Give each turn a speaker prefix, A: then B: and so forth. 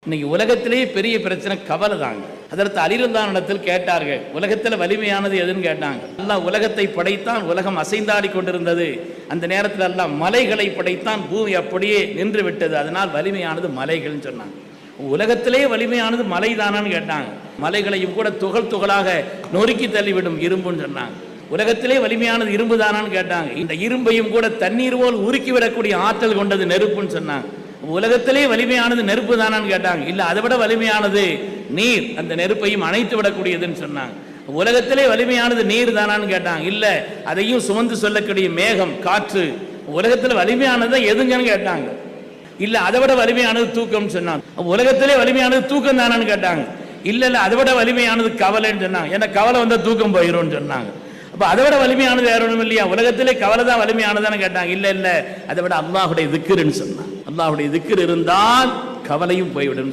A: இன்னைக்கு உலகத்திலேயே பெரிய பிரச்சனை கவலை தாங்க. அதற்கு அலிரல்லானிடத்தில் கேட்டார்கள், உலகத்தில் வலிமையானது எதுன்னு கேட்டாங்க. அல்லாஹ் உலகத்தை படைத்தான், உலகம் அசைந்தாடி கொண்டிருந்தது. அந்த நேரத்தில் அல்லாஹ் மலைகளை படைத்தான், பூமி அப்படியே நின்று விட்டது. அதனால் வலிமையானது மலைகள்னு சொன்னாங்க. உலகத்திலே வலிமையானது மலை தானான்னு கேட்டாங்க. மலைகளையும் கூட துகள் துகளாக நொறுக்கி தள்ளிவிடும் இரும்புன்னு சொன்னாங்க. உலகத்திலே வலிமையானது இரும்பு தானான்னு கேட்டாங்க. இந்த இரும்பையும் கூட தண்ணீர் போல் உருக்கி விடக்கூடிய ஆற்றல் கொண்டது நெருப்புன்னு சொன்னாங்க. உலகத்திலே வலிமையானது நெருப்பு தானான்னு கேட்டாங்க. இல்லை, அதை விட வலிமையானது நீர், அந்த நெருப்பையும் அணைத்து விடக்கூடியதுன்னு சொன்னாங்க. உலகத்திலே வலிமையானது நீர் தானான்னு கேட்டாங்க. இல்லை, அதையும் சுமந்து சொல்லக்கூடிய மேகம், காற்று. உலகத்தில் வலிமையானது எதுங்கன்னு கேட்டாங்க. இல்லை, அதை விட வலிமையானது தூக்கம்னு சொன்னாங்க. உலகத்திலே வலிமையானது தூக்கம் தானான்னு கேட்டாங்க. இல்லை இல்லை, அதை விட வலிமையானது கவலைன்னு சொன்னாங்க. ஏன்னா கவலை வந்தால் தூக்கம் போயிடும்னு சொன்னாங்க. அப்போ அதை விட வலிமையானது வேற ஒன்றும் இல்லையா? உலகத்திலே கவலை தான் வலிமையானதான்னு கேட்டாங்க. இல்லை இல்லை, அதை விட அல்லாஹுடைய திக்ருன்னு சொன்னாங்க. அல்லாஹுடைய திக்ர் இருந்தால் கவலையும் போய்விடும்.